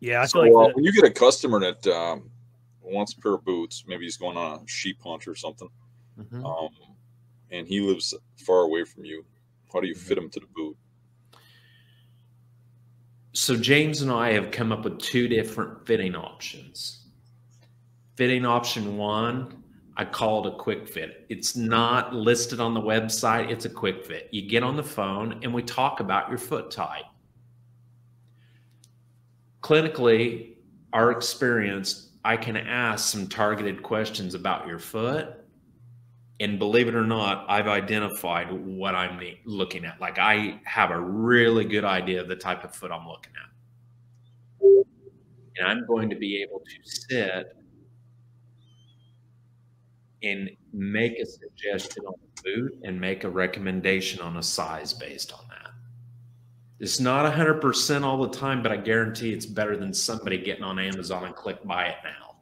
Yeah, I So feel like when you get a customer that wants a pair of boots, maybe he's going on a sheep hunt or something, and he lives far away from you, how do you fit him to the boot? So James and I have come up with 2 different fitting options. Fitting option 1, I call it a quick fit. It's not listed on the website. It's a quick fit. You get on the phone and we talk about your foot type. Clinically, our experience, I can ask some targeted questions about your foot. And believe it or not, I've identified what I'm looking at. Like, I have a really good idea of the type of foot I'm looking at. And I'm going to be able to sit and make a suggestion on the boot and make a recommendation on a size based on that. It's not 100% all the time, but I guarantee it's better than somebody getting on Amazon and click buy it now.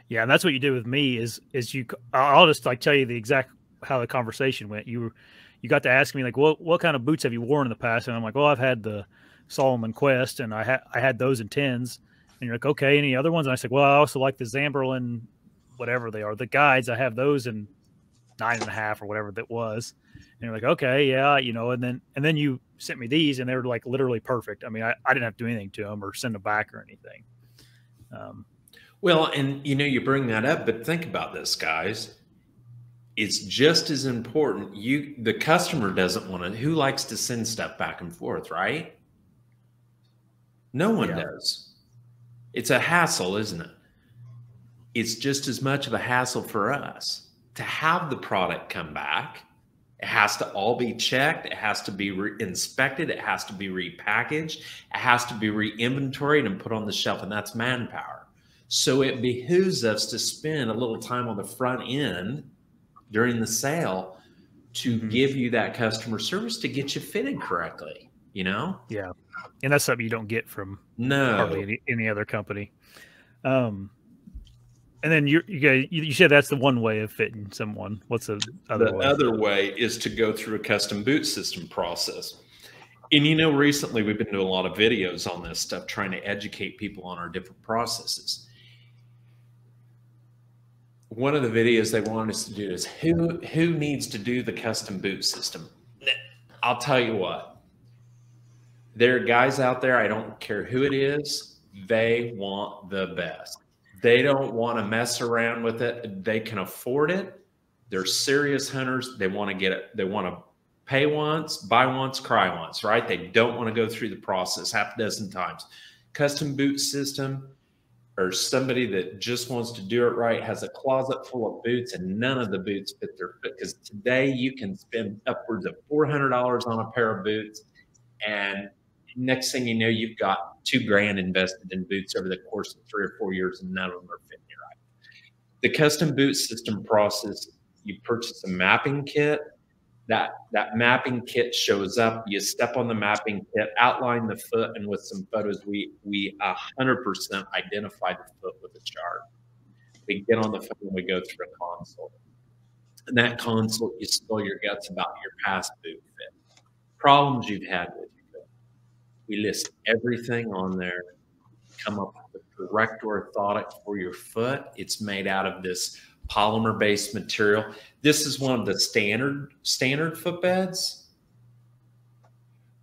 Yeah, and that's what you did with me is you. I'll just like tell you the exact how the conversation went. You got to ask me like, what kind of boots have you worn in the past? And I'm like, well, I've had the Solomon Quest, and I had those in 10s. And you're like, okay, any other ones? And I said, well, I also like the Zamberlan, whatever they are, the guides. I have those in 9.5 or whatever that was. And you're like, okay, yeah, and then you sent me these, and they were like literally perfect. I mean, I didn't have to do anything to them or send them back or anything. Well, and you bring that up, but think about this, guys. It's just as important. The customer doesn't want to. Who likes to send stuff back and forth, right? No one does. It's a hassle, isn't it? It's just as much of a hassle for us to have the product come back. It has to all be checked. It has to be inspected. It has to be repackaged. It has to be re-inventoried and put on the shelf, and that's manpower. So it behooves us to spend a little time on the front end during the sale to give you that customer service to get you fitted correctly, Yeah. And that's something you don't get from hardly any other company. And then you said that's the one way of fitting someone. What's the other way? The other way is to go through a custom boot system process. And recently we've been doing a lot of videos on this stuff, trying to educate people on our different processes. One of the videos they want us to do is who needs to do the custom boot system. I'll tell you what, there are guys out there, I don't care who it is, they want the best. They don't want to mess around with it. They can afford it. They're serious hunters. They want to get it. They want to pay once, buy once, cry once, right? They don't want to go through the process half a dozen times. Custom boot system, or somebody that just wants to do it right, has a closet full of boots and none of the boots fit their foot. Because today you can spend upwards of $400 on a pair of boots, and next thing you know, you've got $2,000 invested in boots over the course of 3 or 4 years, and none of them are fitting you right. The custom boot system process, you purchase a mapping kit. That mapping kit shows up. You step on the mapping kit, outline the foot, and with some photos, we 100% identify the foot with a chart. We get on the phone and we go through a consult. In that consult, you spill your guts about your past boot fit, problems you've had with your foot. We list everything on there, come up with the correct orthotic for your foot. It's made out of this polymer-based material. This is one of the standard footbeds,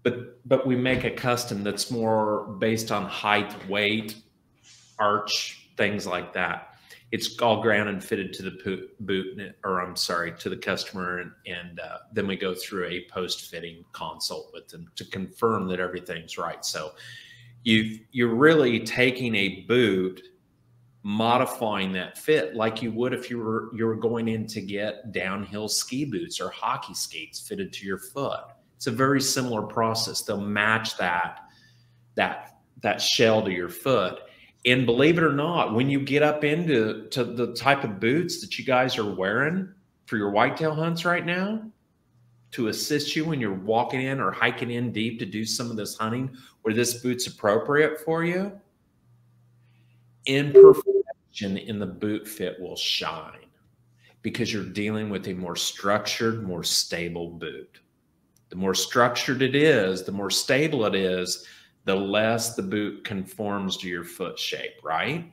but we make a custom that's more based on height, weight, arch, things like that. It's all ground and fitted to the boot, or I'm sorry, to the customer, and then we go through a post-fitting consult with them to confirm that everything's right. So you're really taking a boot, modifying that fit like you would if you were going in to get downhill ski boots or hockey skates fitted to your foot. It's a very similar process. They'll match that shell to your foot. And believe it or not, when you get up into the type of boots that you guys are wearing for your whitetail hunts right now, to assist you when you're walking in or hiking in deep to do some of this hunting where this boot's appropriate for you, imperfection in the boot fit will shine because you're dealing with a more structured, more stable boot. The more structured it is, the more stable it is, the less the boot conforms to your foot shape, right?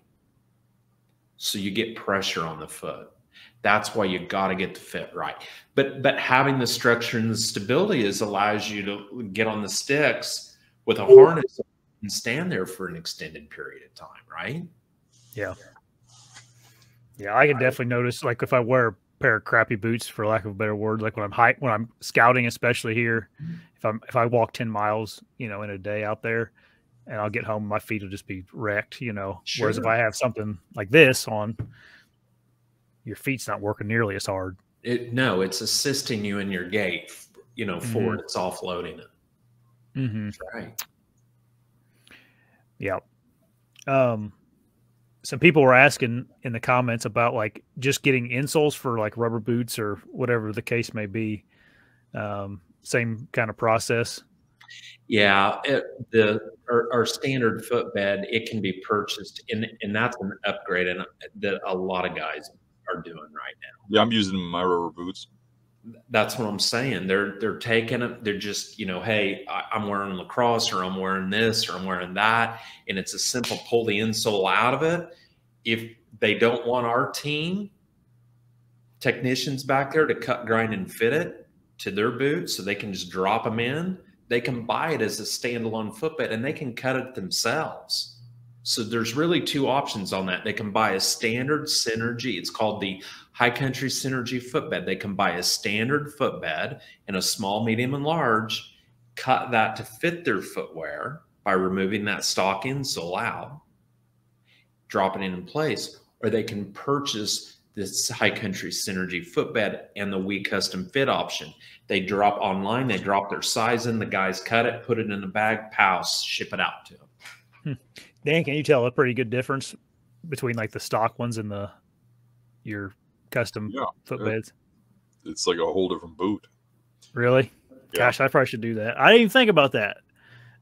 So you get pressure on the foot. That's why you got to get the fit right. But having the structure and the stability allows you to get on the sticks with a harness and stand there for an extended period of time, right? Yeah. Yeah, I can definitely notice, like, if I wear a pair of crappy boots, for lack of a better word, like when I'm scouting, especially here, if I walk 10 miles, in a day out there, and I'll get home, my feet will just be wrecked, Sure. Whereas if I have something like this on, your feet's not working nearly as hard. No, it's assisting you in your gait, forward. It's offloading it. That's right. Yeah. Some people were asking in the comments about like just getting insoles for like rubber boots or whatever the case may be. Same kind of process. Yeah, our standard footbed, it can be purchased, and that's an upgrade, and that a lot of guys are doing right now. Yeah, I'm using my rubber boots. That's what I'm saying. They're taking it. They're just, hey, I'm wearing lacrosse, or I'm wearing this, or I'm wearing that, and it's a simple pull the insole out of it. If they don't want our team technicians back there to cut, grind, and fit it to their boots, so they can just drop them in, they can buy it as a standalone footbed, and they can cut it themselves. So there's really two options on that. They can buy a standard Synergy. It's called the High Country Synergy footbed. They can buy a standard footbed in a small, medium, and large, cut that to fit their footwear by removing that stock insole out, dropping it in place, or they can purchase this High Country Synergy footbed and the We Custom Fit option. They drop online, they drop their size in, the guys cut it, put it in a bag, pow, ship it out to them. Dan, can you tell a pretty good difference between like the stock ones and your custom footbeds? It's like a whole different boot. Really? Yeah. Gosh, I probably should do that. I didn't even think about that.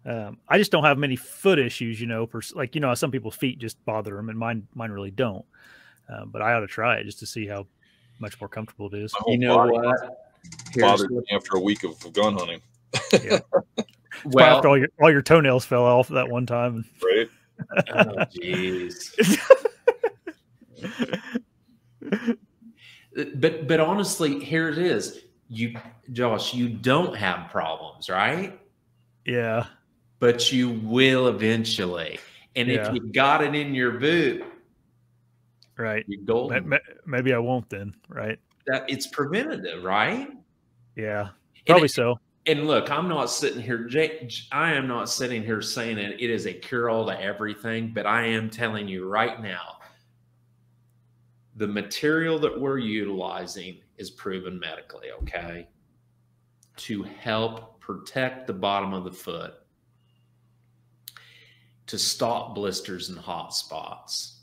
I just don't have many foot issues, some people's feet just bother them, and mine really don't. But I ought to try it just to see how much more comfortable it is. You know what? Bothered me after a week of gun hunting. Yeah. Well, after all your toenails fell off that one time. Right. Oh, jeez. But honestly, here it is. Josh, you don't have problems, right? Yeah. But you will eventually. And if you got it in your boot, right, you're golden. Maybe I won't then, right? That it's preventative, right? Yeah, probably so. And look, I am not sitting here saying it is a cure-all to everything, but I am telling you right now, the material that we're utilizing is proven medically, okay, to help protect the bottom of the foot, to stop blisters and hot spots,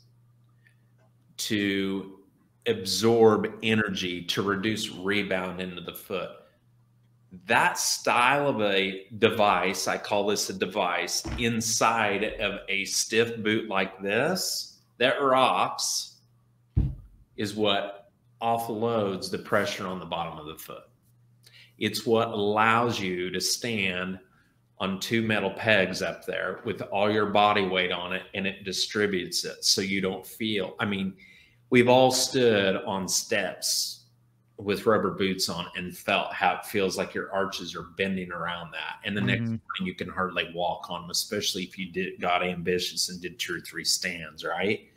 to absorb energy, to reduce rebound into the foot. That style of a device, I call this a device, inside of a stiff boot like this that rocks, is what offloads the pressure on the bottom of the foot. It's what allows you to stand on two metal pegs up there with all your body weight on it, and it distributes it so you don't feel. I mean, we've all stood on steps with rubber boots on and felt how it feels like your arches are bending around that. And the next morning you can hardly walk on them, especially if you got ambitious and did 2 or 3 stands, right?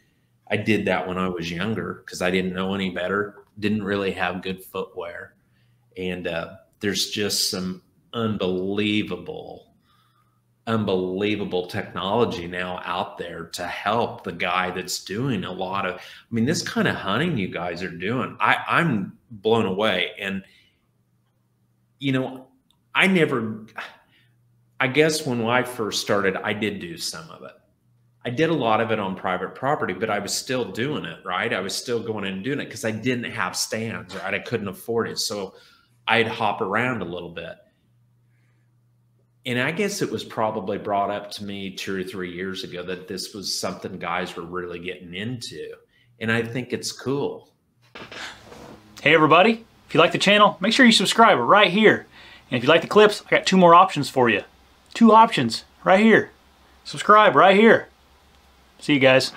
I did that when I was younger because I didn't know any better, didn't really have good footwear. And there's just some unbelievable technology now out there to help the guy that's doing a lot of, this kind of hunting you guys are doing. I'm blown away. And, I guess when I first started, I did do some of it. I did a lot of it on private property, but I was still doing it, right? I was still going in and doing it because I didn't have stands, right? I couldn't afford it. So I'd hop around a little bit. And I guess it was probably brought up to me 2 or 3 years ago that this was something guys were really getting into. And I think it's cool. Hey everybody, if you like the channel, make sure you subscribe right here. And if you like the clips, I got 2 more options for you. 2 options right here. subscribe right here. See you guys.